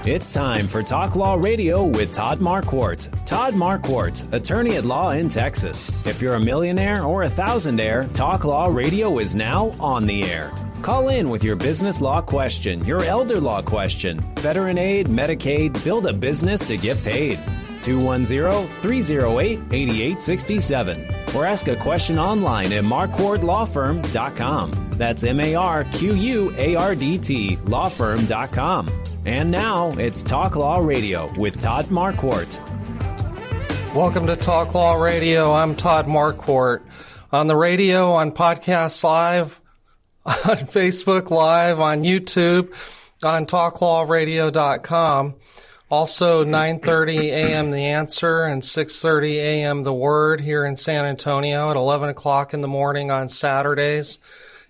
It's time for Talk Law Radio with Todd Marquardt. Todd Marquardt, attorney at law in Texas. If you're a millionaire or a thousandaire, Talk Law Radio is now on the air. Call in with your business law question, your elder law question, veteran aid, Medicaid, build a business to get paid. 210-308-8867. Or ask a question online at marquardtlawfirm.com. That's MARQUARDT lawfirm.com. And now it's Talk Law Radio with Todd Marquardt. Welcome to Talk Law Radio. I'm Todd Marquardt. On the radio, on Podcasts Live, on Facebook Live, on YouTube, on talklawradio.com. Also, 9:30 a.m. The Answer and 6:30 a.m. The Word here in San Antonio at 11 o'clock in the morning on Saturdays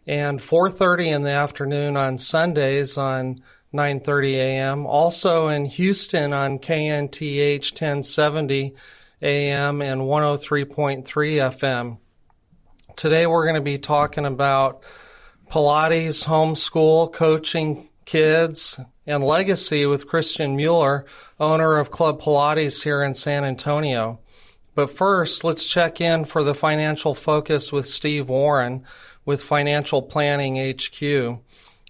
and 4:30 in the afternoon on Sundays on 9:30 a.m. Also in Houston on KNTH 1070 a.m. and 103.3 FM. Today we're going to be talking about Pilates, homeschool, coaching kids, and legacy with Christian Mueller, owner of Club Pilates here in San Antonio. But first, let's check in for the financial focus with Steve Warren with Financial Planning HQ.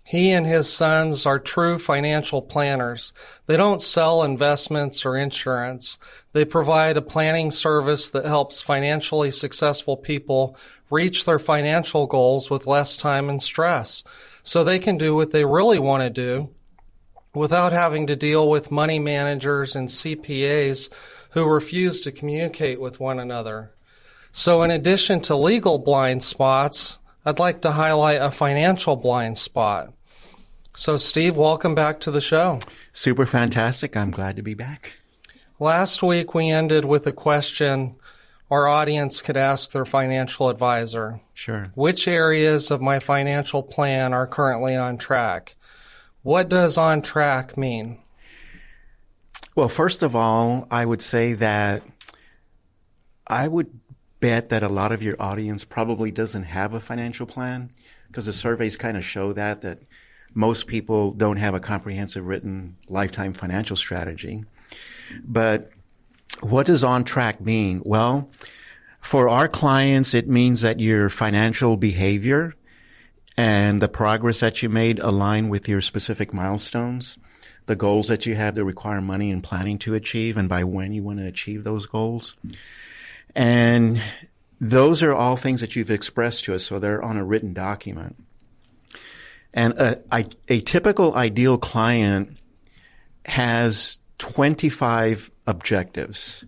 He and his sons are true financial planners. They don't sell investments or insurance. They provide a planning service that helps financially successful people reach their financial goals with less time and stress, so they can do what they really want to do without having to deal with money managers and CPAs who refuse to communicate with one another. So in addition to legal blind spots, I'd like to highlight a financial blind spot. So Steve, welcome back to the show. Super fantastic. I'm glad to be back. Last week we ended with a question our audience could ask their financial advisor. Sure. Which areas of my financial plan are currently on track? What does on track mean? Well, first of all, I would say that I would bet that a lot of your audience probably doesn't have a financial plan, because the surveys kind of show that most people don't have a comprehensive written lifetime financial strategy. But what does on track mean? Well, for our clients, it means that your financial behavior and the progress that you made align with your specific milestones, the goals that you have that require money and planning to achieve, and by when you want to achieve those goals. And those are all things that you've expressed to us, so they're on a written document. And a typical ideal client has 25 objectives.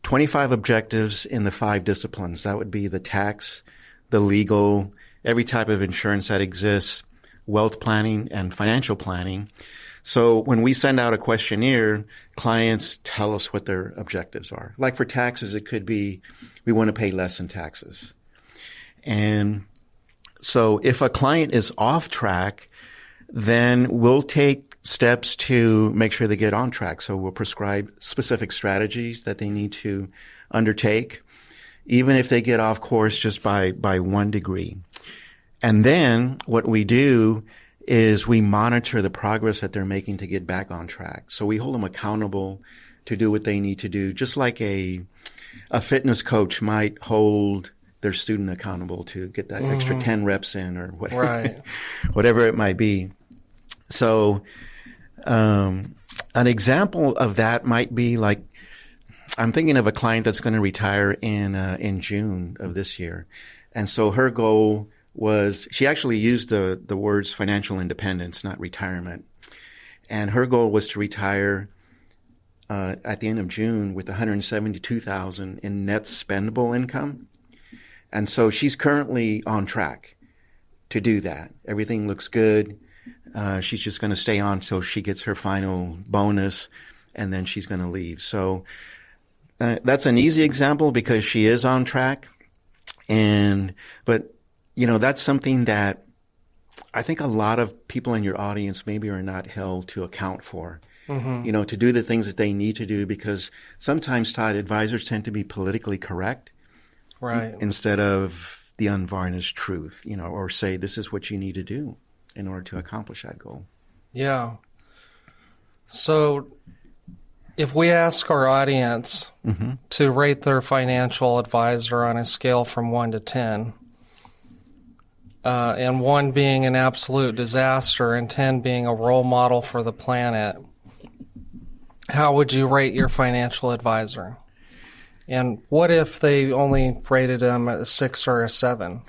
25 objectives in the 5 disciplines. That would be the tax, the legal, every type of insurance that exists, wealth planning, and financial planning. So when we send out a questionnaire, clients tell us what their objectives are. Like for taxes, it could be we want to pay less in taxes. And so if a client is off track, then we'll take steps to make sure they get on track. So we'll prescribe specific strategies that they need to undertake, even if they get off course just by 1 degree. And then what we do is we monitor the progress that they're making to get back on track. So we hold them accountable to do what they need to do, just like a fitness coach might hold their student accountable to get that extra 10 reps in or whatever, right. Whatever it might be. So an example of that might be like, I'm thinking of a client that's going to retire in June of this year. And so her goal was, she actually used the words financial independence, not retirement. And her goal was to retire at the end of June with $172,000 in net spendable income. And so she's currently on track to do that. Everything looks good. She's just going to stay on till she gets her final bonus, and then she's going to leave. So that's an easy example because she is on track. But that's something that I think a lot of people in your audience maybe are not held to account for. To do the things that they need to do, because sometimes, Todd, advisors tend to be politically correct, right? Instead of the unvarnished truth, or say this is what you need to do in order to accomplish that goal. Yeah. So if we ask our audience to rate their financial advisor on a scale from 1 to 10, and 1 being an absolute disaster and 10 being a role model for the planet, how would you rate your financial advisor? And what if they only rated them a 6 or a 7?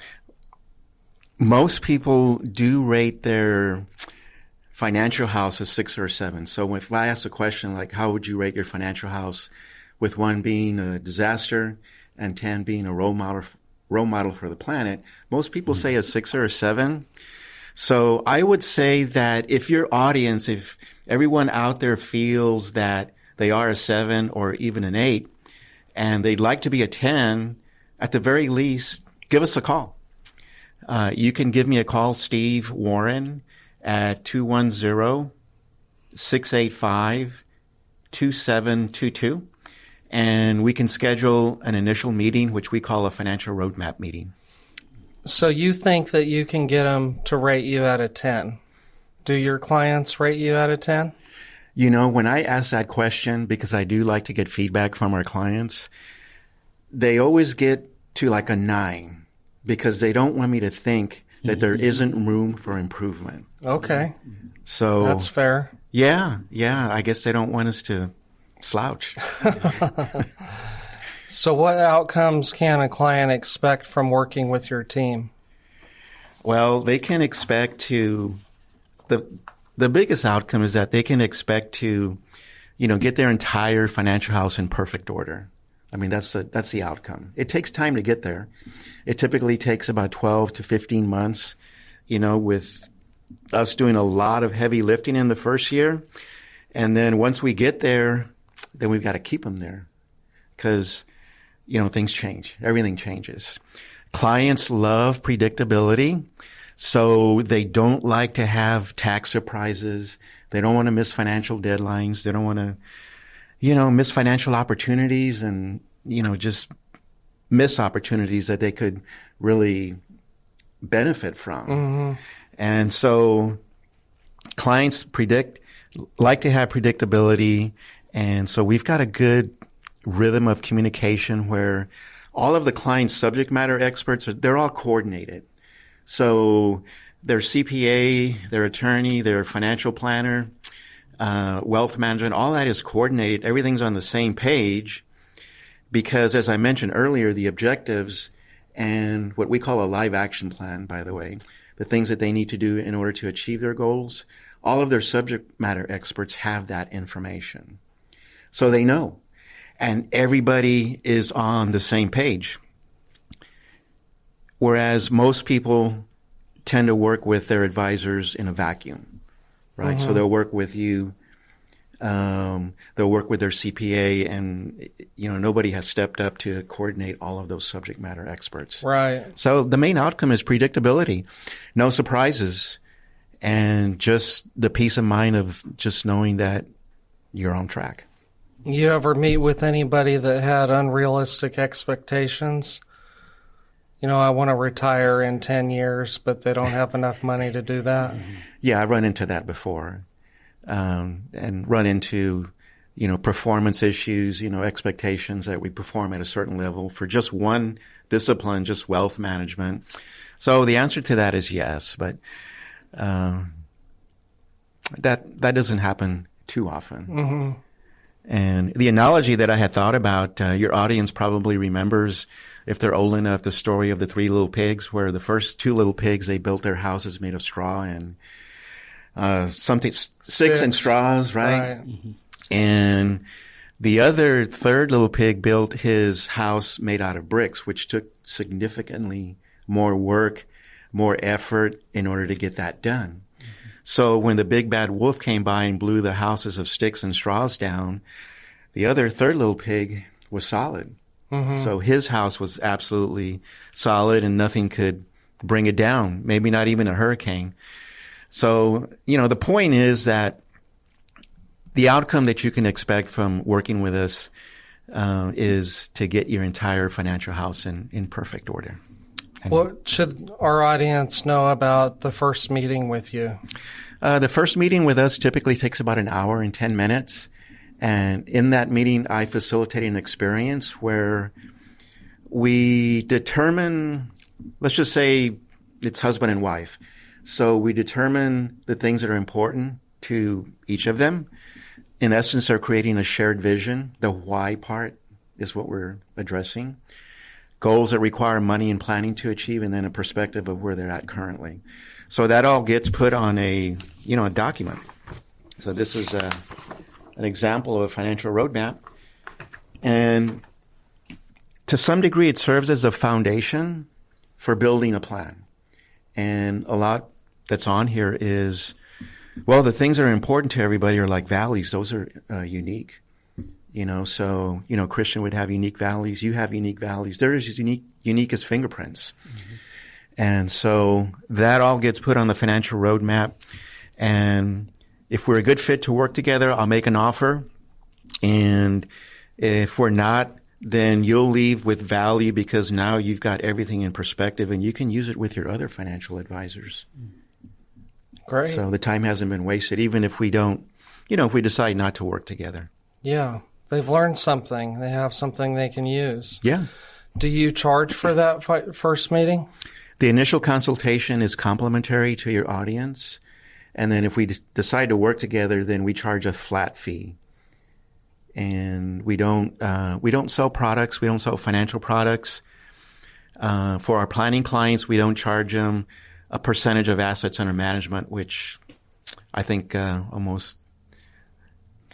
Most people do rate their financial house a 6 or a 7. So if I ask a question like, how would you rate your financial house, with 1 being a disaster and 10 being a role model for the planet, most people say a 6 or a 7. So I would say that if your audience, if everyone out there feels that they are a 7 or even an 8, and they'd like to be a 10, at the very least, give us a call. You can give me a call, Steve Warren, at 210-685-2722. And we can schedule an initial meeting, which we call a financial roadmap meeting. So you think that you can get them to rate you out of 10? Do your clients rate you out of 10? You know, when I ask that question, because I do like to get feedback from our clients, they always get to like a 9 because they don't want me to think that there isn't room for improvement. Okay. So that's fair. Yeah. I guess they don't want us to slouch. So what outcomes can a client expect from working with your team? Well, they can expect to, the biggest outcome is that they can expect to, get their entire financial house in perfect order. I mean, that's the outcome. It takes time to get there. It typically takes about 12 to 15 months, with us doing a lot of heavy lifting in the first year. And then once we get there, then we've got to keep them there because, things change. Everything changes. Clients love predictability. So they don't like to have tax surprises. They don't want to miss financial deadlines. They don't want to, miss financial opportunities and, just miss opportunities that they could really benefit from. Mm-hmm. And so clients like to have predictability. And so we've got a good rhythm of communication where all of the client's subject matter experts, they're all coordinated. So their CPA, their attorney, their financial planner, wealth management, all that is coordinated. Everything's on the same page because, as I mentioned earlier, the objectives and what we call a live action plan, by the way, the things that they need to do in order to achieve their goals, all of their subject matter experts have that information. So they know. And everybody is on the same page. Whereas most people tend to work with their advisors in a vacuum, right? Mm-hmm. So they'll work with you, they'll work with their CPA, and, nobody has stepped up to coordinate all of those subject matter experts. Right. So the main outcome is predictability, no surprises, and just the peace of mind of just knowing that you're on track. You ever meet with anybody that had unrealistic expectations? I want to retire in 10 years, but they don't have enough money to do that. Yeah, I run into that before, and run into, performance issues, expectations that we perform at a certain level for just one discipline, just wealth management. So the answer to that is yes, but that doesn't happen too often. Mm-hmm. And the analogy that I had thought about, your audience probably remembers, if they're old enough, the story of the 3 little pigs, where the first 2 little pigs, they built their houses made of straw and sticks and straws, right? Mm-hmm. And the other third little pig built his house made out of bricks, which took significantly more work, more effort in order to get that done. Mm-hmm. So when the big bad wolf came by and blew the houses of sticks and straws down, the other third little pig was solid. Mm-hmm. So his house was absolutely solid and nothing could bring it down, maybe not even a hurricane. So, the point is that the outcome that you can expect from working with us is to get your entire financial house in perfect order. And what should our audience know about the first meeting with you? The first meeting with us typically takes about an hour and 10 minutes. And in that meeting, I facilitate an experience where we determine, let's just say it's husband and wife. So we determine the things that are important to each of them. In essence, they're creating a shared vision. The why part is what we're addressing. Goals that require money and planning to achieve, and then a perspective of where they're at currently. So that all gets put on a document. So this is an example of a financial roadmap. And to some degree, it serves as a foundation for building a plan. And a lot that's on here is, well, the things that are important to everybody are like values. Those are unique. So, Christian would have unique values. You have unique values. They're as unique as fingerprints. Mm-hmm. And so that all gets put on the financial roadmap. And if we're a good fit to work together, I'll make an offer. And if we're not, then you'll leave with value because now you've got everything in perspective and you can use it with your other financial advisors. Great. So the time hasn't been wasted, even if we don't, if we decide not to work together. Yeah. They've learned something. They have something they can use. Yeah. Do you charge for that first meeting? The initial consultation is complimentary to your audience. And then if we decide to work together, then we charge a flat fee. And we don't sell products. We don't sell financial products. For our planning clients, we don't charge them a percentage of assets under management, which I think almost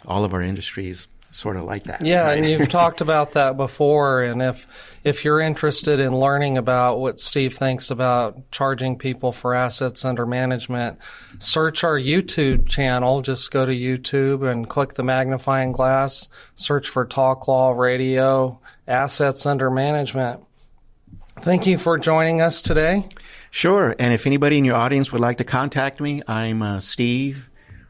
all of our industries sort of like that. Yeah, right? And you've talked about that before. And if you're interested in learning about what Steve thinks about charging people for assets under management, search our YouTube channel. Just go to YouTube and click the magnifying glass. Search for Talk Law Radio, Assets Under Management. Thank you for joining us today. Sure. And if anybody in your audience would like to contact me, I'm Steve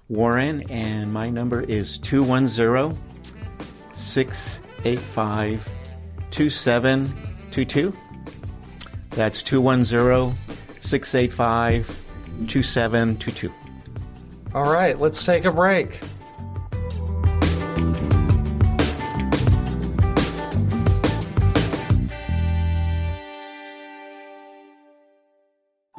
Warren, and my number is 210-685-2722. That's 210-685-2722. All right, let's take a break.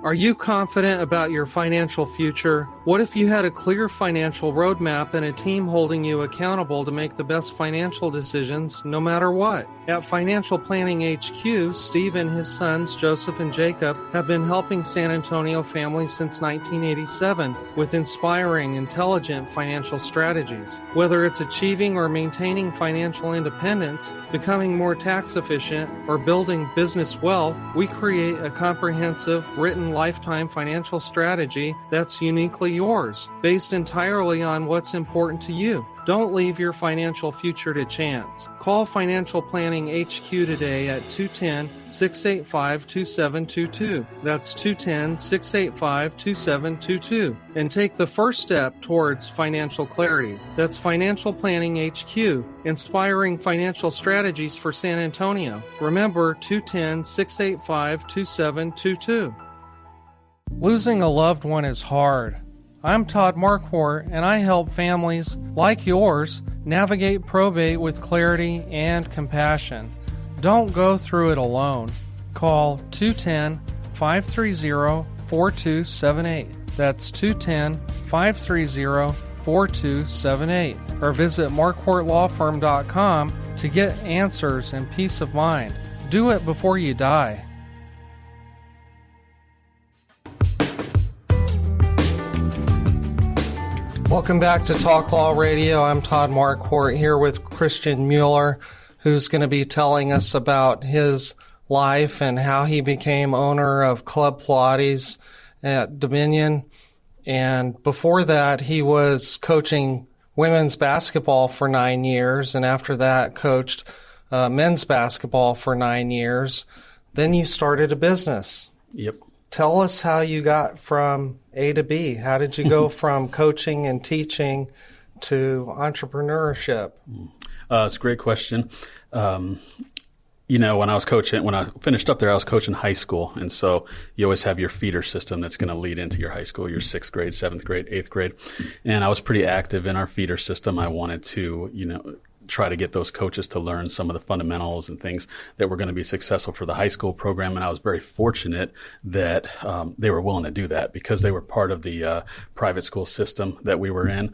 Are you confident about your financial future? What if you had a clear financial roadmap and a team holding you accountable to make the best financial decisions no matter what? At Financial Planning HQ, Steve and his sons, Joseph and Jacob, have been helping San Antonio families since 1987 with inspiring, intelligent financial strategies. Whether it's achieving or maintaining financial independence, becoming more tax efficient, or building business wealth, we create a comprehensive, written lifetime financial strategy that's uniquely yours, based entirely on what's important to you. Don't leave your financial future to chance. Call Financial Planning HQ today at 210-685-2722. That's 210-685-2722. And take the first step towards financial clarity. That's Financial Planning HQ, inspiring financial strategies for San Antonio. Remember, 210-685-2722. Losing a loved one is hard. I'm Todd Marquardt, and I help families like yours navigate probate with clarity and compassion. Don't go through it alone. Call 210-530-4278. That's 210-530-4278. Or visit marquardtlawfirm.com to get answers and peace of mind. Do it before you die. Welcome back to Talk Law Radio. I'm Todd Marquardt here with Christian Mueller, who's going to be telling us about his life and how he became owner of Club Pilates at Dominion. And before that, he was coaching women's basketball for 9 years, and after that, coached men's basketball for 9 years. Then you started a business. Yep. Tell us how you got from A to B. How did you go from coaching and teaching to entrepreneurship? It's a great question. when I finished up there, I was coaching high school. And so you always have your feeder system that's going to lead into your high school, your 6th grade, 7th grade, 8th grade. And I was pretty active in our feeder system. I wanted to, try to get those coaches to learn some of the fundamentals and things that were going to be successful for the high school program. And I was very fortunate that they were willing to do that because they were part of the private school system that we were in.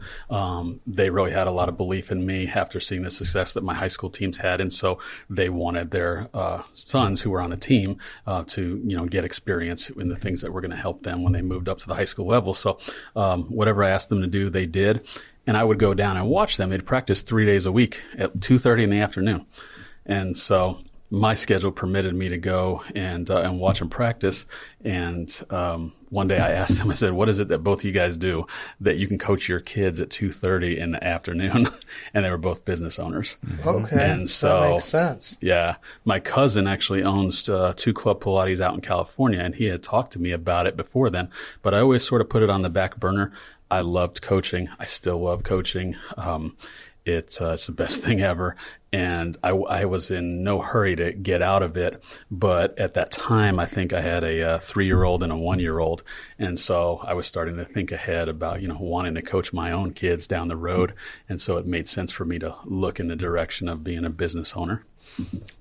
They really had a lot of belief in me after seeing the success that my high school teams had. And so they wanted their sons who were on a team to, get experience in the things that were going to help them when they moved up to the high school level. So whatever I asked them to do, they did. And I would go down and watch them. They'd practice 3 days a week at 2:30 in the afternoon. And so my schedule permitted me to go and watch them practice. And one day I asked them, I said, what is it that both of you guys do that you can coach your kids at 2:30 in the afternoon? And they were both business owners. Okay. And so that makes sense. Yeah. My cousin actually owns 2 Club Pilates out in California, and he had talked to me about it before then, but I always sort of put it on the back burner. I loved coaching. I still love coaching. It's the best thing ever. And I was in no hurry to get out of it. But at that time, I think I had a 3-year-old and a 1-year-old. And so I was starting to think ahead about, wanting to coach my own kids down the road. And so it made sense for me to look in the direction of being a business owner.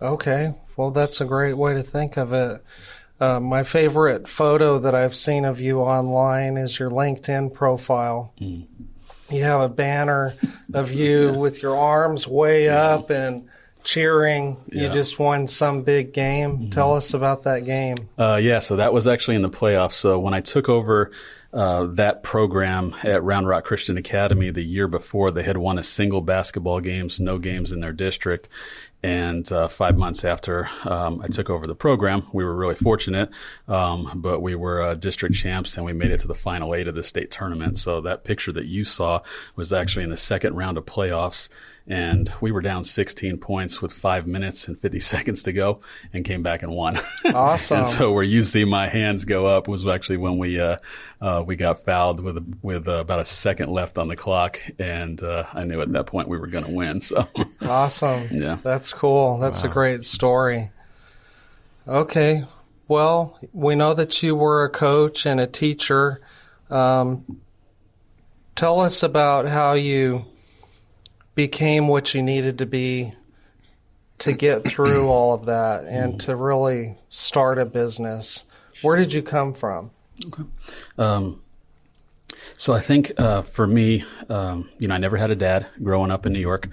Okay. Well, that's a great way to think of it. My favorite photo that I've seen of you online is your LinkedIn profile. Mm. You have a banner of you with your arms way up and cheering. Yeah. You just won some big game. Mm-hmm. Tell us about that game. So that was actually in the playoffs. So when I took over that program at Round Rock Christian Academy the year before, they had won a single basketball games, no games in their district. And 5 months after I took over the program, we were really fortunate, but we were district champs, and we made it to the final 8 of the state tournament. So that picture that you saw was actually in the second round of playoffs, and we were down 16 points with 5 minutes and 50 seconds to go and came back and won. Awesome. And so where you see my hands go up was actually when we got fouled with about a second left on the clock, and I knew at that point we were going to win. So awesome. Yeah. That's cool. That's a great story. Okay. Well, we know that you were a coach and a teacher. Tell us about how you became what you needed to be to get through all of that and to really start a business. Where did you come from? Okay. So I think for me, I never had a dad growing up in New York.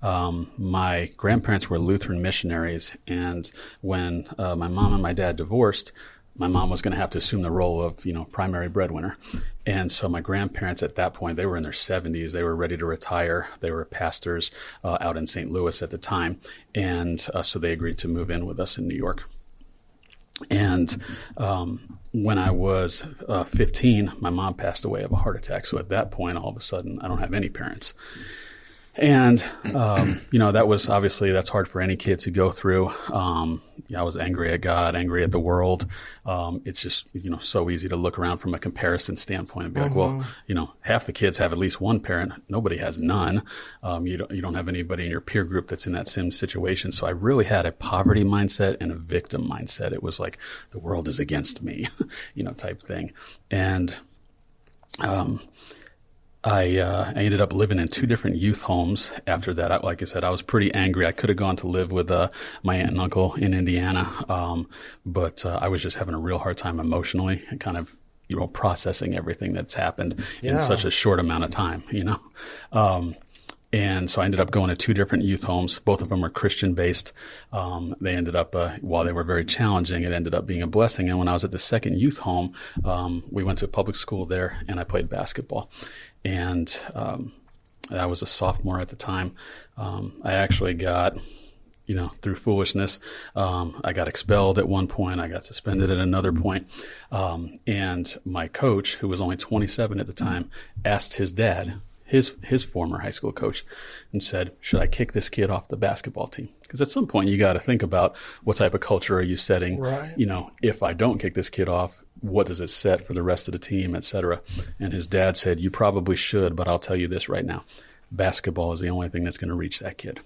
My grandparents were Lutheran missionaries, and when my mom and my dad divorced, my mom was going to have to assume the role of, primary breadwinner. And so my grandparents at that point, they were in their 70s. They were ready to retire. They were pastors out in St. Louis at the time. And so they agreed to move in with us in New York. And when I was 15, my mom passed away of a heart attack. So at that point, all of a sudden, I don't have any parents. And, that was obviously, that's hard for any kid to go through. I was angry at God, angry at the world. It's just, so easy to look around from a comparison standpoint and be like, well, half the kids have at least one parent. Nobody has none. You don't have anybody in your peer group that's in that same situation. So I really had a poverty mindset and a victim mindset. It was like the world is against me, type thing. And, I ended up living in 2 different youth homes after that. Like I said, I was pretty angry. I could have gone to live with my aunt and uncle in Indiana, but I was just having a real hard time emotionally and kind of, processing everything that's happened in such a short amount of time, And so I ended up going to 2 different youth homes. Both of them were Christian-based. They ended up, while they were very challenging, it ended up being a blessing. And when I was at the second youth home, we went to a public school there, and I played basketball. And I was a sophomore at the time. I actually got, through foolishness, I got expelled at one point. I got suspended at another point. And my coach, who was only 27 at the time, asked his dad, his former high school coach, and said, should I kick this kid off the basketball team? Because at some point you got to think about what type of culture are you setting? Right. If I don't kick this kid off, what does it set for the rest of the team, et cetera? And his dad said, you probably should, but I'll tell you this right now. Basketball is the only thing that's going to reach that kid.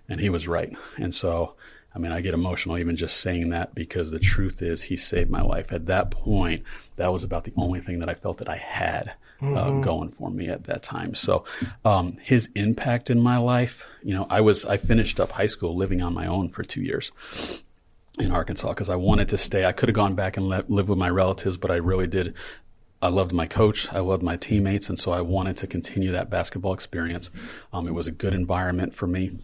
And he was right. And so I mean, I get emotional even just saying that, because the truth is he saved my life. At that point, that was about the only thing that I felt that I had going for me at that time. So his impact in my life, I finished up high school living on my own for 2 years in Arkansas because I wanted to stay. I could have gone back and live with my relatives, but I really did. I loved my coach. I loved my teammates. And so I wanted to continue that basketball experience. It was a good environment for me.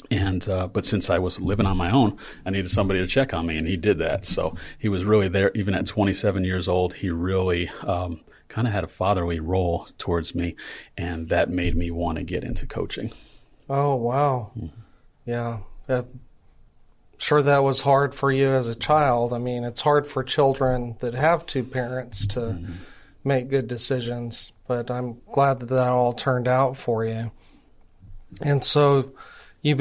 And but since I was living on my own, I needed somebody to check on me, and he did that. So he was really there. Even at 27 years old, he really kind of had a fatherly role towards me, and that made me want to get into coaching. Oh, wow. Yeah. Sure, that was hard for you as a child. I mean, it's hard for children that have two parents to make good decisions, but I'm glad that all turned out for you. And so you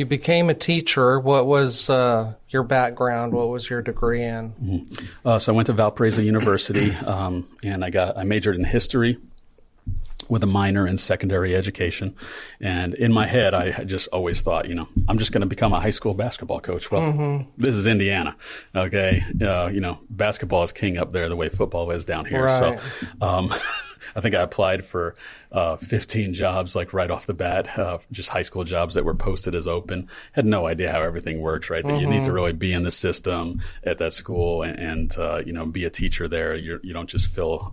became a teacher. What was your background? What was your degree in? So I went to Valparaiso University, and I majored in history with a minor in secondary education. And in my head, I had just always thought, I'm just going to become a high school basketball coach. Well, This is Indiana, okay? Basketball is king up there the way football is down here. Right. So I think I applied for 15 jobs like right off the bat, just high school jobs that were posted as open. Had no idea how everything works, right? That you need to really be in the system at that school and be a teacher there. You don't just fill,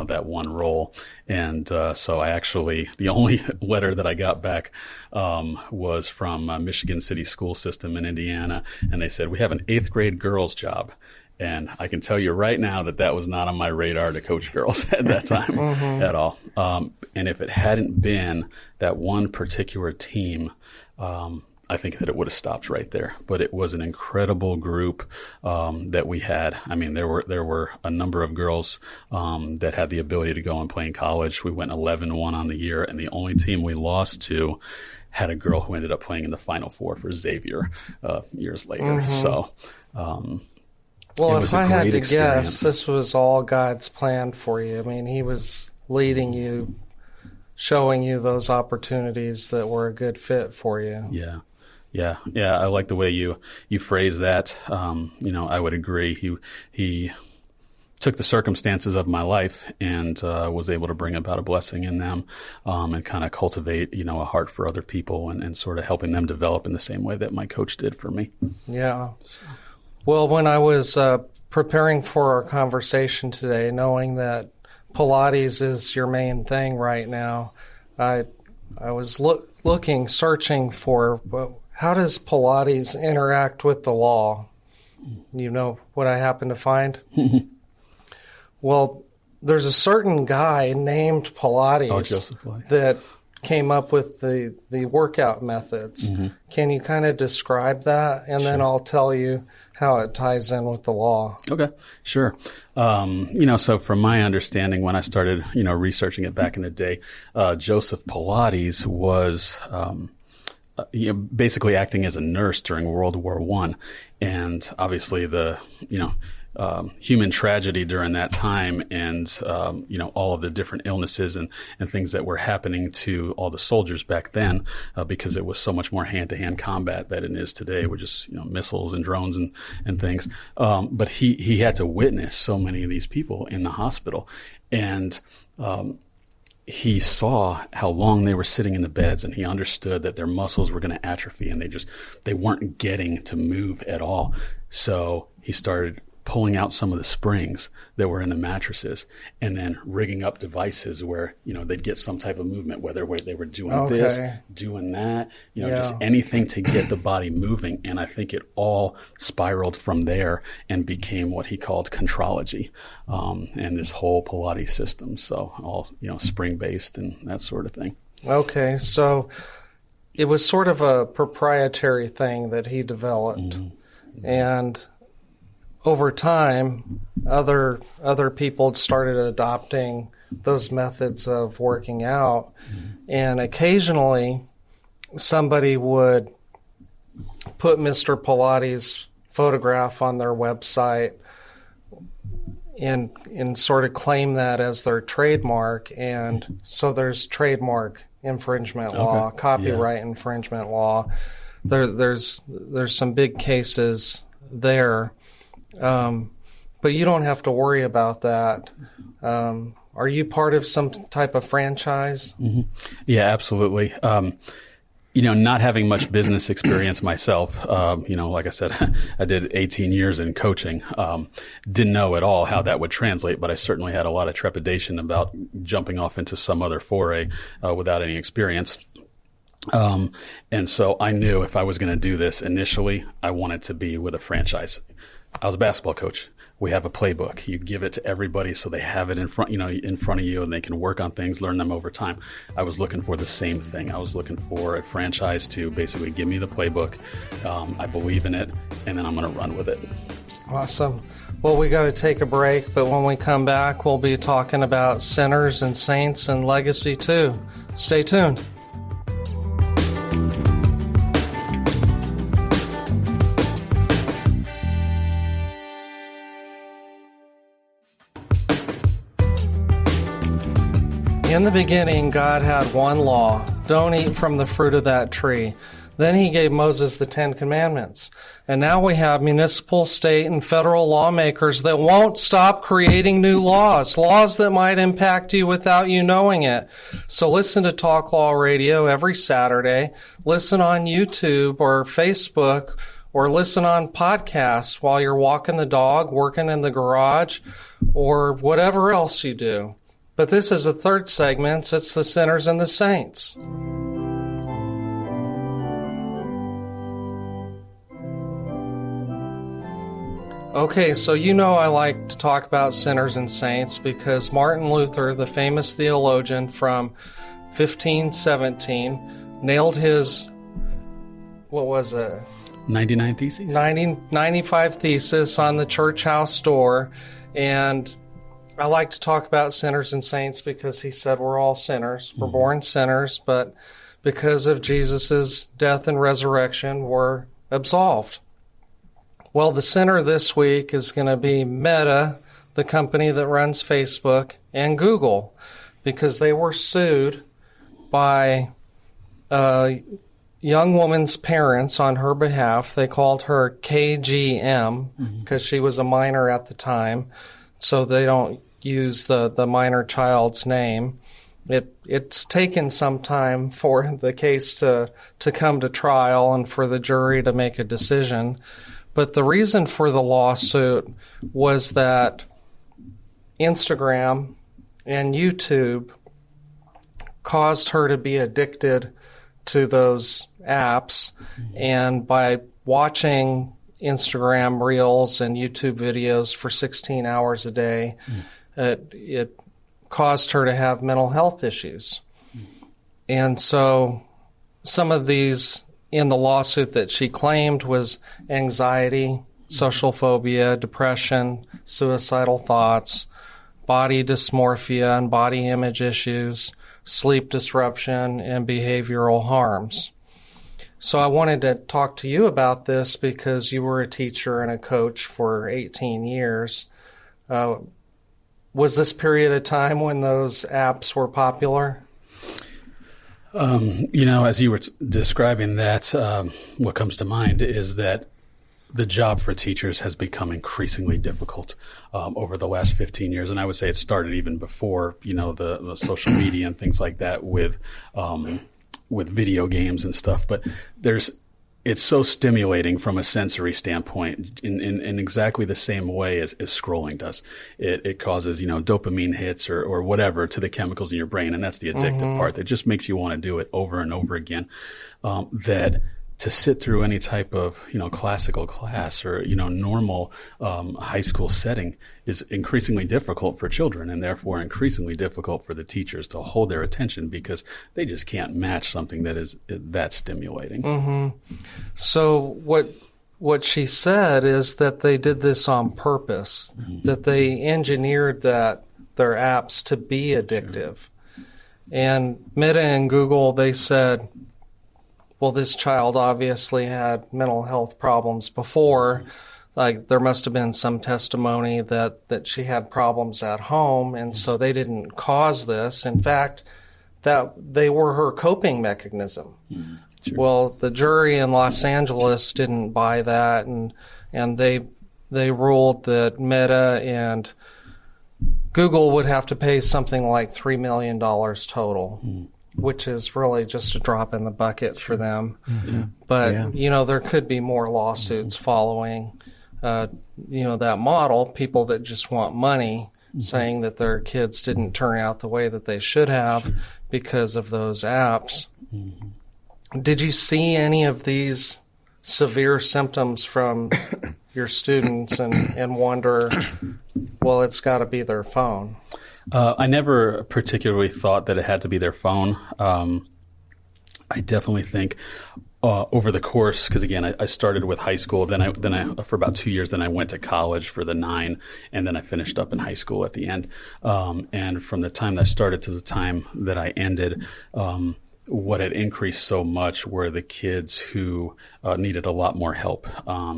that one role. And so I actually, the only letter that I got back was from Michigan City School System in Indiana. And they said, we have an 8th grade girls job. And I can tell you right now that was not on my radar to coach girls at that time at all. And if it hadn't been that one particular team, I think that it would have stopped right there. But it was an incredible group that we had. I mean, there were a number of girls that had the ability to go and play in college. We went 11-1 on the year, and the only team we lost to had a girl who ended up playing in the Final Four for Xavier years later. So. Well, if I had to guess, this was all God's plan for you. I mean, he was leading you, showing you those opportunities that were a good fit for you. Yeah. I like the way you phrase that. I would agree. He took the circumstances of my life and was able to bring about a blessing in them and kind of cultivate, a heart for other people and sort of helping them develop in the same way that my coach did for me. Yeah. Well, when I was preparing for our conversation today, knowing that Pilates is your main thing right now, I was searching for how does Pilates interact with the law? You know what I happened to find? Well, there's a certain guy named Pilates, Joseph Pilates, that came up with the workout methods. Can you kind of describe that? And then I'll tell you how it ties in with the law. Okay, sure. So from my understanding, when I started, researching it back in the day, Joseph Pilates was basically acting as a nurse during World War I. And obviously the, human tragedy during that time and, all of the different illnesses and things that were happening to all the soldiers back then, because it was so much more hand-to-hand combat than it is today with just, missiles and drones and things. But he had to witness so many of these people in the hospital. And, he saw how long they were sitting in the beds, and he understood that their muscles were going to atrophy and they weren't getting to move at all. So he started pulling out some of the springs that were in the mattresses and then rigging up devices where, they'd get some type of movement, whether they were doing this, doing that, just anything to get the body moving. And I think it all spiraled from there and became what he called contrology, and this whole Pilates system. So all, spring-based and that sort of thing. Okay. So it was sort of a proprietary thing that he developed. And over time, other people started adopting those methods of working out, and occasionally somebody would put Mr. Pilates' photograph on their website and sort of claim that as their trademark, and so there's trademark infringement law, copyright infringement law. there's some big cases there. But you don't have to worry about that. Are you part of some type of franchise? Mm-hmm. Yeah, absolutely. Not having much business experience myself, like I said, I did 18 years in coaching. Didn't know at all how that would translate, but I certainly had a lot of trepidation about jumping off into some other foray without any experience. And so I knew if I was going to do this initially, I wanted to be with a franchise. I was a basketball coach. We have a playbook. You give it to everybody so they have it in front of you, and they can work on things, learn them over time. I was looking for the same thing. I was looking for a franchise to basically give me the playbook. I believe in it, and then I'm going to run with it. Awesome. Well, we got to take a break, but when we come back, we'll be talking about sinners and saints and legacy too. Stay tuned. In the beginning, God had one law: don't eat from the fruit of that tree. Then he gave Moses the 10 Commandments. And now we have municipal, state, and federal lawmakers that won't stop creating new laws that might impact you without you knowing it. So listen to Talk Law Radio every Saturday. Listen on YouTube or Facebook, or listen on podcasts while you're walking the dog, working in the garage, or whatever else you do. But this is the third segment. It's the sinners and the saints. Okay, so I like to talk about sinners and saints because Martin Luther, the famous theologian from 1517, nailed his, 99 Theses? 95 Theses on the church house door. And I like to talk about sinners and saints because he said we're all sinners. We're born sinners, but because of Jesus' death and resurrection, we're absolved. Well, the sinner this week is going to be Meta, the company that runs Facebook, and Google, because they were sued by a young woman's parents on her behalf. They called her KGM because she was a minor at the time. So they don't use the minor child's name. It's taken some time for the case to come to trial and for the jury to make a decision. But the reason for the lawsuit was that Instagram and YouTube caused her to be addicted to those apps. And by watching Instagram Reels and YouTube videos for 16 hours a day, it caused her to have mental health issues. And so some of these in the lawsuit that she claimed was anxiety, social phobia, depression, suicidal thoughts, body dysmorphia and body image issues, sleep disruption, and behavioral harms. So I wanted to talk to you about this because you were a teacher and a coach for 18 years. Was this period of time when those apps were popular? As you were describing that, what comes to mind is that the job for teachers has become increasingly difficult over the last 15 years. And I would say it started even before, the social media and things like that with video games and stuff. But it's so stimulating from a sensory standpoint in exactly the same way as scrolling does. It causes, dopamine hits or whatever to the chemicals in your brain. And that's the addictive part. It just makes you want to do it over and over again. That to sit through any type of, classical class or, normal high school setting is increasingly difficult for children and therefore increasingly difficult for the teachers to hold their attention because they just can't match something that is that stimulating. So what she said is that they did this on purpose, that they engineered their apps to be addictive. And Meta and Google, they said, well, this child obviously had mental health problems before. Like there must have been some testimony that she had problems at home, and so they didn't cause this. In fact, that they were her coping mechanism. Sure. Well, the jury in Los Angeles didn't buy that, and they ruled that Meta and Google would have to pay something like $3 million total, which is really just a drop in the bucket for them. Mm-hmm. But, there could be more lawsuits following, that model, people that just want money, saying that their kids didn't turn out the way that they should have because of those apps. Did you see any of these severe symptoms from your students and wonder, well, it's got to be their phone? I never particularly thought that it had to be their phone. I definitely think over the course, because again, I started with high school, then I for about 2 years, then I went to college for the 9, and then I finished up in high school at the end. And from the time that I started to the time that I ended, what had increased so much were the kids who needed a lot more help,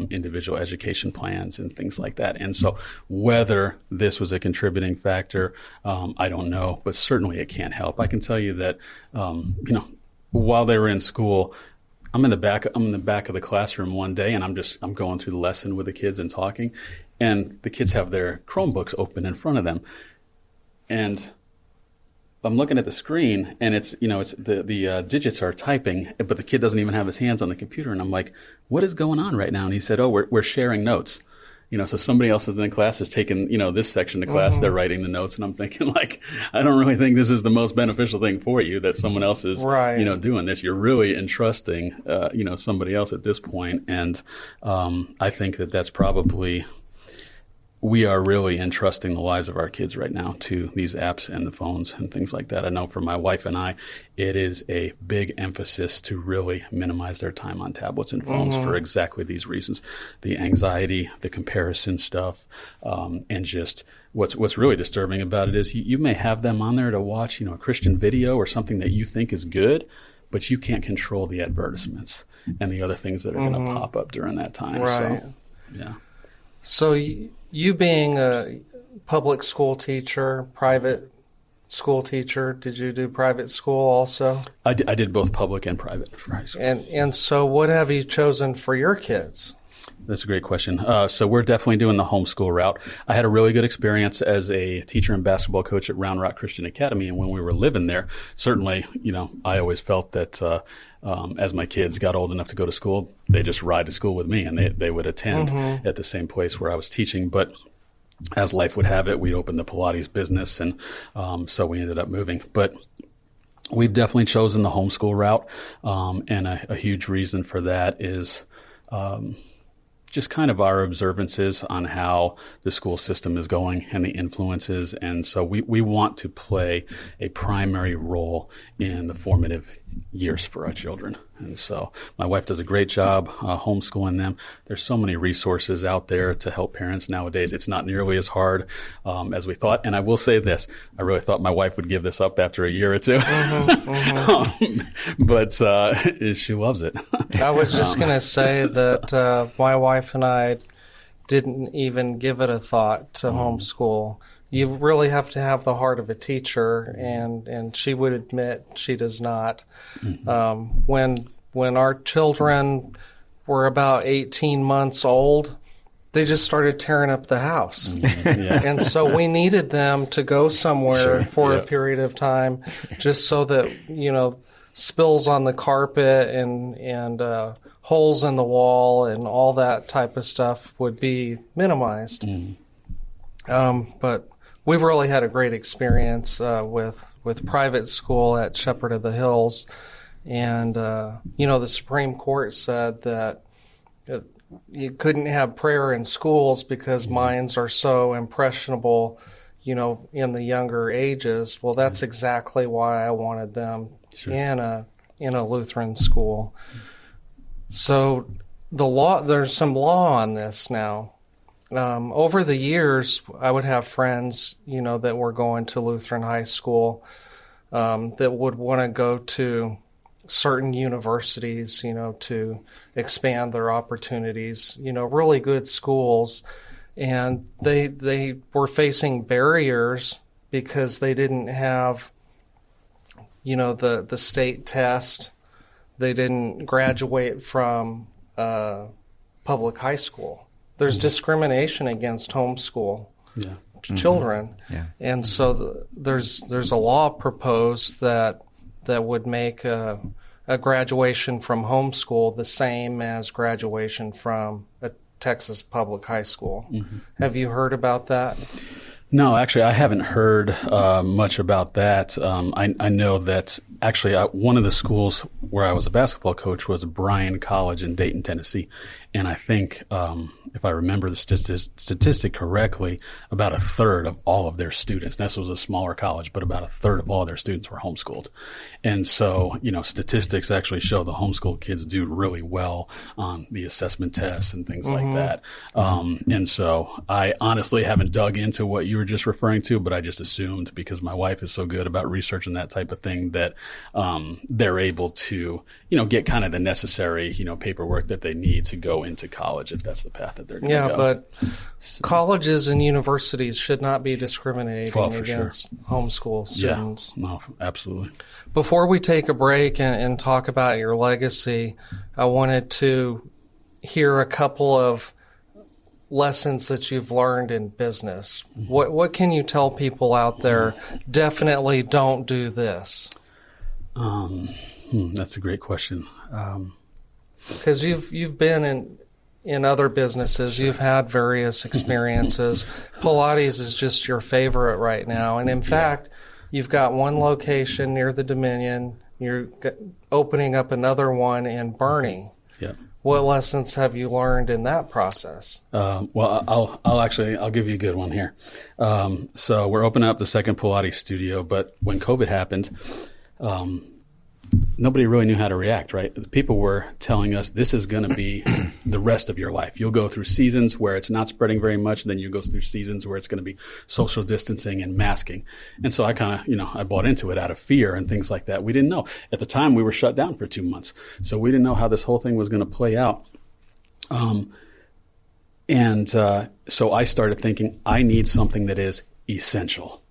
individual education plans and things like that. And so whether this was a contributing factor, I don't know, but certainly it can't help. I can tell you that, while they were in school, I'm in the back of the classroom one day, and I'm going through the lesson with the kids and talking, and the kids have their Chromebooks open in front of them. And I'm looking at the screen, and it's the digits are typing, but the kid doesn't even have his hands on the computer. And I'm like, what is going on right now? And he said, oh, we're sharing notes. So somebody else in the class is taking, this section of class, they're writing the notes. And I'm thinking, like, I don't really think this is the most beneficial thing for you, that someone else is, doing this. You're really entrusting, somebody else at this point. And I think that that's probably, we are really entrusting the lives of our kids right now to these apps and the phones and things like that. I know for my wife and I, it is a big emphasis to really minimize their time on tablets and phones for exactly these reasons: the anxiety, the comparison stuff, and just what's really disturbing about it is you may have them on there to watch, a Christian video or something that you think is good, but you can't control the advertisements and the other things that are going to pop up during that time. Right. So, yeah. So you being a public school teacher, private school teacher, did you do private school also? I did both public and private for high school. And so what have you chosen for your kids? That's a great question. So we're definitely doing the homeschool route. I had a really good experience as a teacher and basketball coach at Round Rock Christian Academy. And when we were living there, certainly, I always felt that as my kids got old enough to go to school, they just ride to school with me, and they would attend at the same place where I was teaching. But as life would have it, we'd opened the Pilates business, and so we ended up moving. But we've definitely chosen the homeschool route, and a huge reason for that is just kind of our observances on how the school system is going and the influences. And so we want to play a primary role in the formative years for our children. And so my wife does a great job homeschooling them. There's so many resources out there to help parents nowadays. It's not nearly as hard as we thought. And I will say this, I really thought my wife would give this up after a year or two, but she loves it. I was just going to say that my wife and I didn't even give it a thought to homeschool. You really have to have the heart of a teacher, and she would admit she does not. When our children were about 18 months old, they just started tearing up the house. And so we needed them to go somewhere for a period of time, just so that, spills on the carpet and holes in the wall and all that type of stuff would be minimized. But we've really had a great experience with private school at Shepherd of the Hills. And, the Supreme Court said that you couldn't have prayer in schools because minds are so impressionable, in the younger ages. Well, that's exactly why I wanted them in a Lutheran school. So there's some law on this now. Over the years, I would have friends, that were going to Lutheran high school that would want to go to certain universities, to expand their opportunities, really good schools. And they were facing barriers because they didn't have, the state test they didn't graduate from public high school. There's discrimination against homeschool children. Yeah. And so there's a law proposed that would make a graduation from homeschool the same as graduation from a Texas public high school. Have you heard about that? No, actually, I haven't heard much about that. I know that actually one of the schools where I was a basketball coach was Bryan College in Dayton, Tennessee. And I think, if I remember the statistic correctly, about a third of all of their students, and this was a smaller college, but about a third of all their students were homeschooled. And so, statistics actually show the homeschool kids do really well on the assessment tests and things like that. And so I honestly haven't dug into what you were just referring to, but I just assumed because my wife is so good about researching that type of thing that they're able to, get kind of the necessary, paperwork that they need to go into college if that's the path that they're going to go. Yeah, but colleges and universities should not be discriminating against homeschool students. Yeah, no, absolutely. Before we take a break and talk about your legacy, I wanted to hear a couple of lessons that you've learned in business. What can you tell people out there? Definitely don't do this. That's a great question. Because you've been in other businesses, you've had various experiences. Pilates is just your favorite right now, and in fact, you've got one location near the Dominion. You're opening up another one in Bernie. Yeah. What lessons have you learned in that process? Well, I'll give you a good one here. So we're opening up the second Pilates studio, but when COVID happened, nobody really knew how to react, right? People were telling us this is going to be the rest of your life. You'll go through seasons where it's not spreading very much, and then you go through seasons where it's going to be social distancing and masking. And so I kind of, I bought into it out of fear and things like that. We didn't know. At the time, we were shut down for 2 months. So we didn't know how this whole thing was going to play out. So I started thinking, I need something that is essential.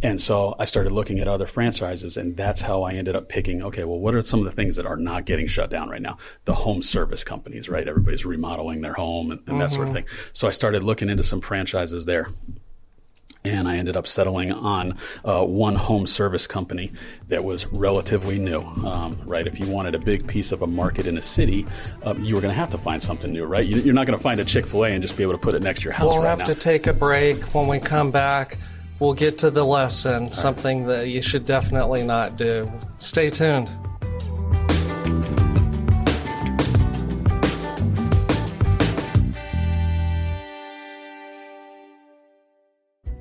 And so I started looking at other franchises, and that's how I ended up picking, okay, well, what are some of the things that are not getting shut down right now? The home service companies, right? Everybody's remodeling their home and that sort of thing. So I started looking into some franchises there. And I ended up settling on one home service company that was relatively new, right? If you wanted a big piece of a market in a city, you were going to have to find something new, right? You're not going to find a Chick-fil-A and just be able to put it next to your house right now. We'll have to take a break. When we come back, we'll get to the lesson, something that you should definitely not do. Stay tuned.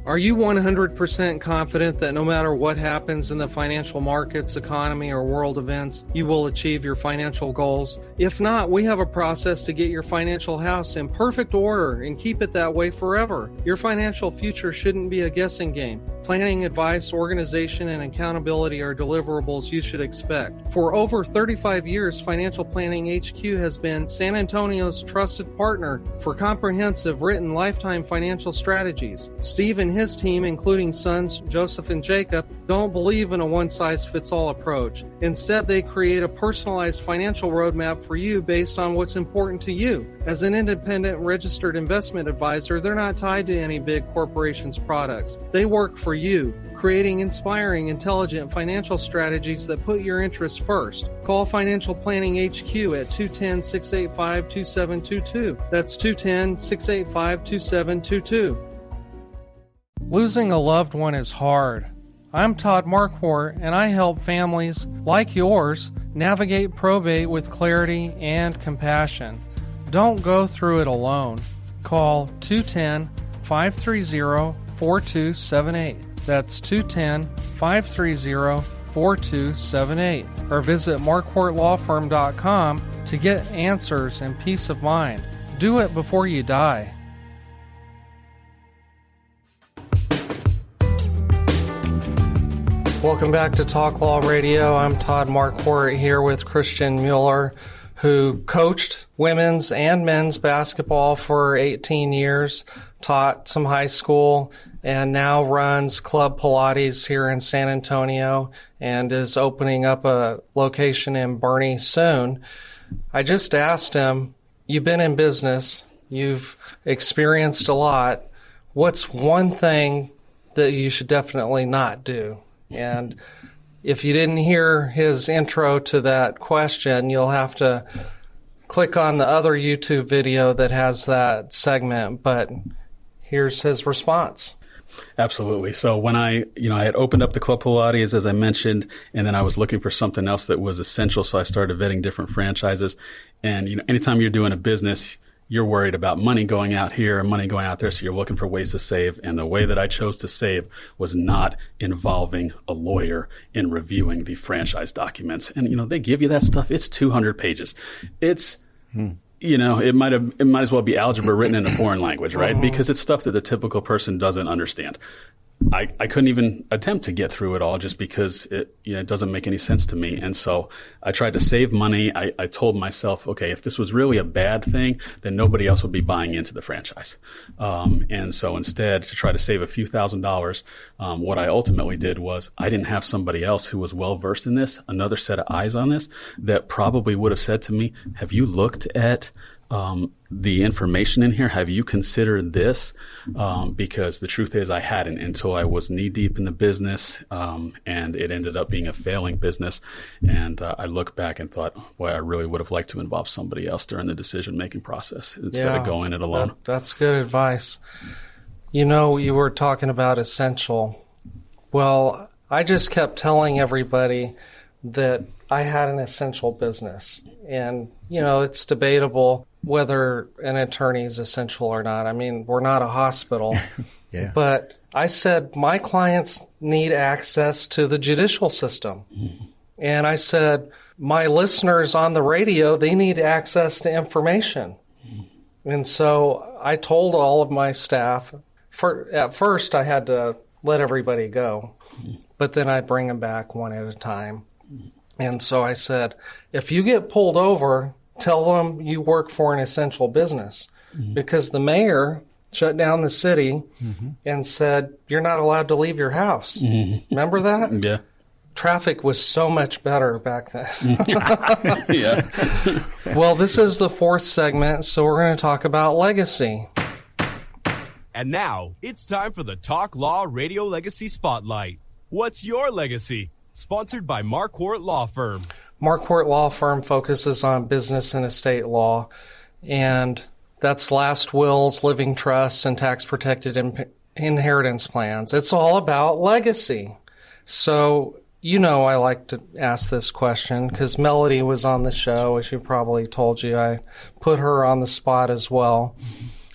Are you 100% confident that no matter what happens in the financial markets, economy, or world events, you will achieve your financial goals? If not, we have a process to get your financial house in perfect order and keep it that way forever. Your financial future shouldn't be a guessing game. Planning, advice, organization, and accountability are deliverables you should expect. For over 35 years, Financial Planning HQ has been San Antonio's trusted partner for comprehensive written lifetime financial strategies. Steve and his team, including sons Joseph and Jacob, don't believe in a one-size-fits-all approach. Instead, they create a personalized financial roadmap for you based on what's important to you. As an independent registered investment advisor, they're not tied to any big corporation's products. They work for you, creating inspiring, intelligent financial strategies that put your interests first. Call Financial Planning HQ at 210-685-2722. That's 210-685-2722. Losing a loved one is hard. I'm Todd Marquardt, and I help families like yours navigate probate with clarity and compassion. Don't go through it alone. Call 210-530-4278. That's 210-530-4278. Or visit marquardtlawfirm.com to get answers and peace of mind. Do it before you die. Welcome back to Talk Law Radio. I'm Todd Marquardt here with Christian Mueller, who coached women's and men's basketball for 18 years, taught some high school, and now runs Club Pilates here in San Antonio and is opening up a location in Bernie soon. I just asked him, you've been in business, you've experienced a lot. What's one thing that you should definitely not do? And if you didn't hear his intro to that question, you'll have to click on the other YouTube video that has that segment. But here's his response. Absolutely. So when I had opened up the Club Pilates, as I mentioned, and then I was looking for something else that was essential. So I started vetting different franchises. And, anytime you're doing a business, you're worried about money going out here and money going out there. So you're looking for ways to save. And the way that I chose to save was not involving a lawyer in reviewing the franchise documents. And, they give you that stuff. It's 200 pages. It's, it might as well be algebra written in a foreign language, right? Because it's stuff that the typical person doesn't understand. I couldn't even attempt to get through it all just because it doesn't make any sense to me. And so I tried to save money. I told myself, okay, if this was really a bad thing, then nobody else would be buying into the franchise. And so instead, to try to save a few $1,000s, what I ultimately did was I didn't have somebody else who was well versed in this, another set of eyes on this, that probably would have said to me, have you looked at the information in here? Have you considered this? Because the truth is I hadn't until I was knee deep in the business, and it ended up being a failing business. And I look back and thought, boy, I really would have liked to involve somebody else during the decision-making process instead of going it alone. That's good advice. You were talking about essential. Well, I just kept telling everybody that I had an essential business. And, it's debatable whether an attorney is essential or not. I mean, we're not a hospital. Yeah. But I said my clients need access to the judicial system. And I said my listeners on the radio, they need access to information. And so I told all of my staff, at first I had to let everybody go, but then I'd bring them back one at a time. And so I said, if you get pulled over, tell them you work for an essential business, because the mayor shut down the city and said, you're not allowed to leave your house. Remember that? Yeah. Traffic was so much better back then. Yeah. Well, this is the fourth segment, so we're going to talk about legacy. And now it's time for the Talk Law Radio Legacy Spotlight. What's your legacy? Sponsored by Marquardt Law Firm. Marquardt Law Firm focuses on business and estate law, and that's last wills, living trusts, and tax-protected inheritance plans. It's all about legacy. So, I like to ask this question because Melody was on the show, as she probably told you. I put her on the spot as well.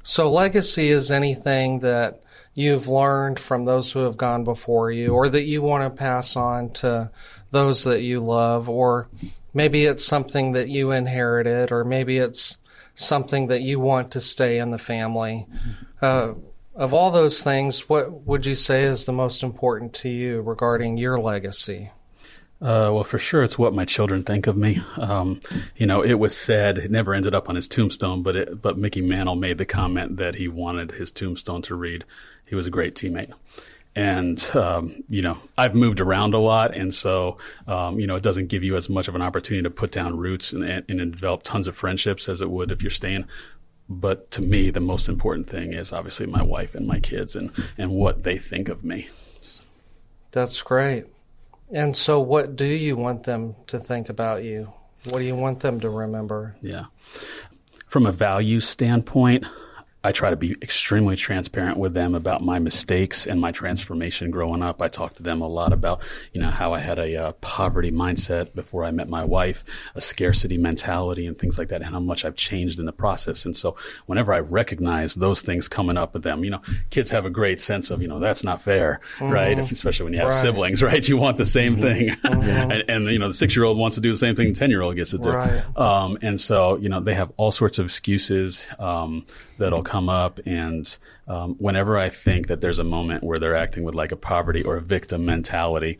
So legacy is anything that you've learned from those who have gone before you, or that you want to pass on to those that you love, or maybe it's something that you inherited, or maybe it's something that you want to stay in the family. Of all those things, what would you say is the most important to you regarding your legacy? Well, for sure, it's what my children think of me. It was said, it never ended up on his tombstone, but Mickey Mantle made the comment that he wanted his tombstone to read, he was a great teammate. And, I've moved around a lot. And so, it doesn't give you as much of an opportunity to put down roots and develop tons of friendships as it would if you're staying. But to me, the most important thing is obviously my wife and my kids and what they think of me. That's great. And so what do you want them to think about you? What do you want them to remember? Yeah. From a value standpoint, I try to be extremely transparent with them about my mistakes and my transformation growing up. I talk to them a lot about, how I had a poverty mindset before I met my wife, a scarcity mentality and things like that, and how much I've changed in the process. And so whenever I recognize those things coming up with them, kids have a great sense of, that's not fair, right? Especially when you have siblings, right? You want the same thing. and the 6-year-old wants to do the same thing the 10-year-old gets to do. Right. And so, they have all sorts of excuses that'll come up. And whenever I think that there's a moment where they're acting with like a poverty or a victim mentality,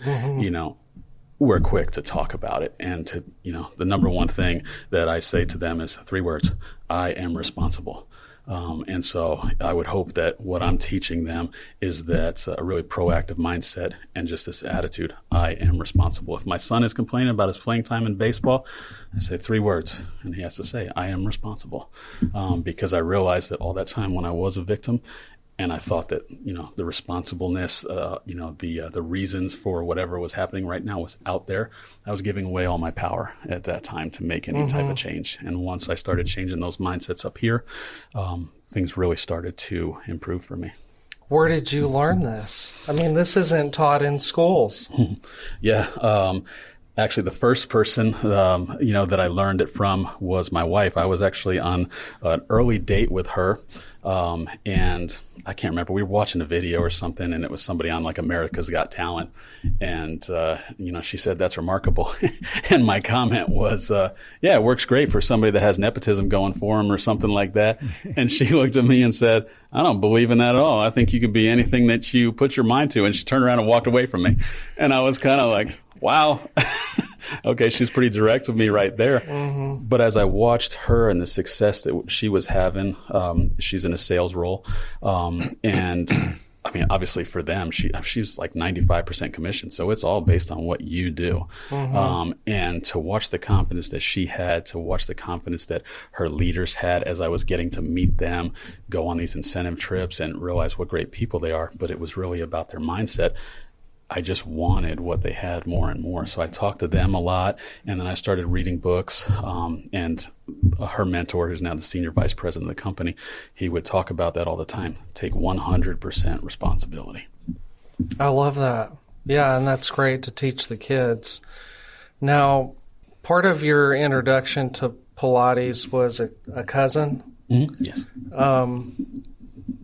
we're quick to talk about it. And the number one thing that I say to them is 3 words: I am responsible. And so I would hope that what I'm teaching them is that a really proactive mindset and just this attitude, I am responsible. If my son is complaining about his playing time in baseball, I say 3 words, and he has to say, I am responsible. Because I realized that all that time when I was a victim, and I thought that, the responsibleness, the reasons for whatever was happening right now was out there. I was giving away all my power at that time to make any type of change. And once I started changing those mindsets up here, things really started to improve for me. Where did you learn this? I mean, this isn't taught in schools. Yeah. Actually, the first person, that I learned it from was my wife. I was actually on an early date with her. And I can't remember, we were watching a video or something, and it was somebody on like America's Got Talent. And, she said, that's remarkable. And my comment was, yeah, it works great for somebody that has nepotism going for them or something like that. And she looked at me and said, I don't believe in that at all. I think you could be anything that you put your mind to. And she turned around and walked away from me. And I was kind of like, wow. Okay, she's pretty direct with me right there. Mm-hmm. But as I watched her and the success that she was having, she's in a sales role. And I mean, obviously for them, she's like 95% commission. So it's all based on what you do. Mm-hmm. And to watch the confidence that she had, to watch the confidence that her leaders had as I was getting to meet them, go on these incentive trips and realize what great people they are. But it was really about their mindset. I just wanted what they had more and more. So I talked to them a lot, and then I started reading books. And her mentor, who's now the senior vice president of the company, he would talk about that all the time. Take 100% responsibility. I love that. Yeah, and that's great to teach the kids. Now, part of your introduction to Pilates was a cousin. Mm-hmm. Yes.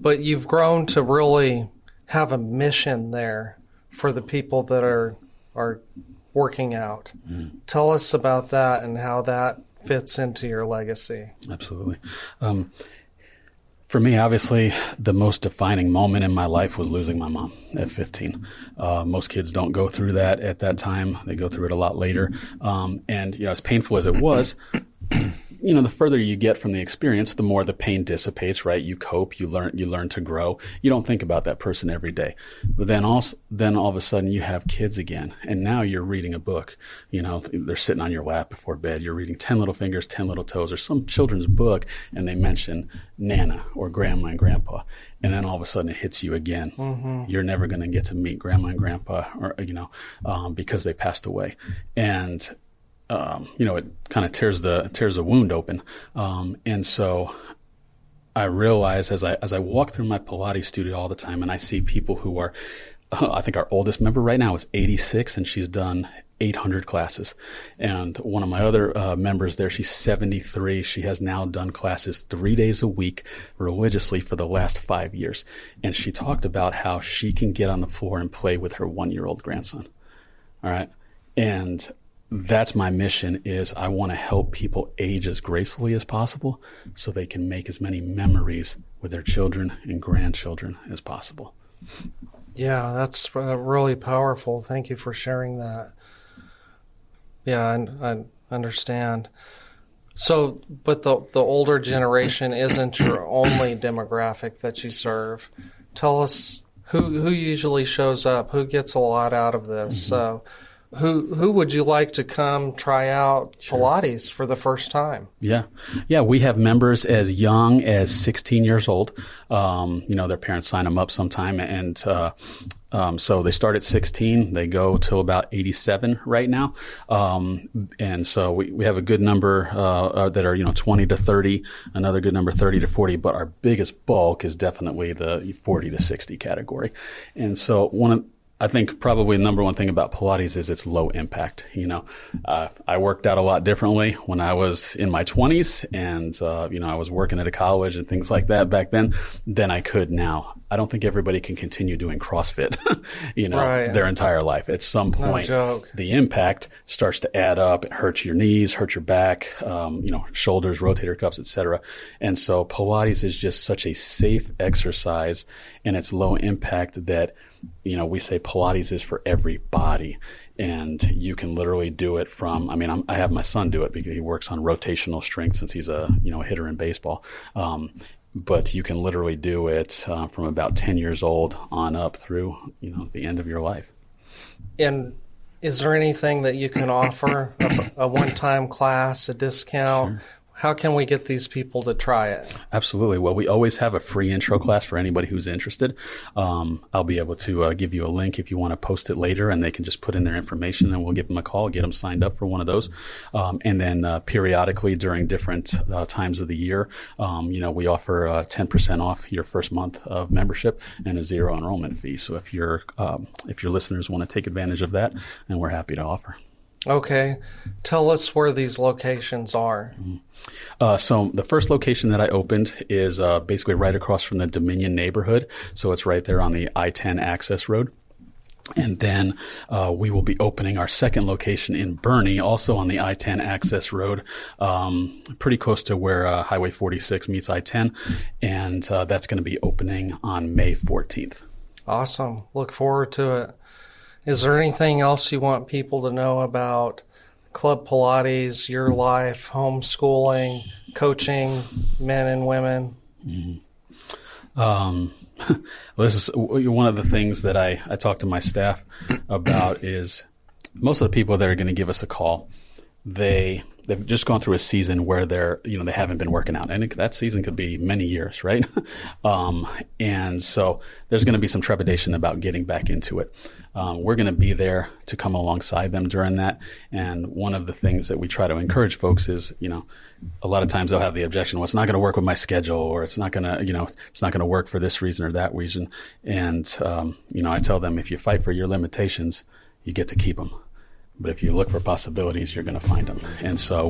But you've grown to really have a mission there for the people that are working out. Mm. Tell us about that and how that fits into your legacy. Absolutely. For me, obviously, the most defining moment in my life was losing my mom at 15. Most kids don't go through that at that time. They go through it a lot later. And as painful as it was, the further you get from the experience, the more the pain dissipates, right? You cope, you learn to grow. You don't think about that person every day. But then all of a sudden you have kids again. And now you're reading a book. They're sitting on your lap before bed. You're reading 10 Little Fingers, 10 Little Toes, or some children's book, and they mention Nana or Grandma and Grandpa. And then all of a sudden it hits you again. Mm-hmm. You're never going to get to meet Grandma and Grandpa or, because they passed away. And it kind of tears the wound open. And so I realize as I walk through my Pilates studio all the time, and I see people who are, I think our oldest member right now is 86, and she's done 800 classes. And one of my other members there, she's 73. She has now done classes 3 days a week religiously for the last 5 years. And she talked about how she can get on the floor and play with her 1-year-old grandson. All right. And that's my mission, is I want to help people age as gracefully as possible so they can make as many memories with their children and grandchildren as possible. Yeah, that's really powerful. Thank you for sharing that. Yeah, I understand. So, but the older generation isn't your only demographic that you serve. Tell us who usually shows up, who gets a lot out of this. Mm-hmm. Who would you like to come try out Pilates for the first time? Yeah, we have members as young as 16 years old. Their parents sign them up sometime, and so they start at 16. They go till about 87 right now, and so we have a good number that are 20 to 30, another good number 30 to 40. But our biggest bulk is definitely the 40 to 60 category, and so I think probably the number one thing about Pilates is it's low impact. I worked out a lot differently when I was in my 20s, and I was working at a college and things like that back then than I could now. I don't think everybody can continue doing CrossFit, right, their entire life. At some point, the impact starts to add up. It hurts your knees, hurts your back, shoulders, rotator cuffs, etc. And so Pilates is just such a safe exercise, and it's low impact that we say Pilates is for every body, and you can literally do it from, I have my son do it because he works on rotational strength since he's a hitter in baseball. but you can literally do it from about 10 years old on up through, the end of your life. And is there anything that you can offer, a one-time class, a discount? Sure. How can we get these people to try it? Absolutely. Well, we always have a free intro class for anybody who's interested. I'll be able to give you a link if you want to post it later, and they can just put in their information, and we'll give them a call, get them signed up for one of those. And then periodically during different times of the year, we offer 10% off your first month of membership and a zero enrollment fee. So if your listeners want to take advantage of that, and we're happy to offer. Okay. Tell us where these locations are. So the first location that I opened is basically right across from the Dominion neighborhood. So it's right there on the I-10 access road. And then we will be opening our second location in Bernie, also on the I-10 access road, pretty close to where Highway 46 meets I-10. And that's going to be opening on May 14th. Awesome. Look forward to it. Is there anything else you want people to know about Club Pilates, your life, homeschooling, coaching men and women? Well, this is one of the things that I talk to my staff about is most of the people that are going to give us a call, they've just gone through a season where they haven't been working out, and that season could be many years, right? And so there's going to be some trepidation about getting back into it. We're going to be there to come alongside them during that. And one of the things that we try to encourage folks is, a lot of times they'll have the objection, well, it's not going to work with my schedule, or it's not going to, it's not going to work for this reason or that reason. And, I tell them, if you fight for your limitations, you get to keep them. But if you look for possibilities, you're going to find them. And so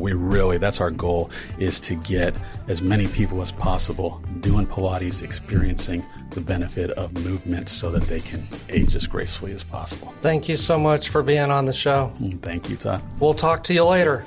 that's our goal, is to get as many people as possible doing Pilates, experiencing the benefit of movement so that they can age as gracefully as possible. Thank you so much for being on the show. Thank you, Todd. We'll talk to you later.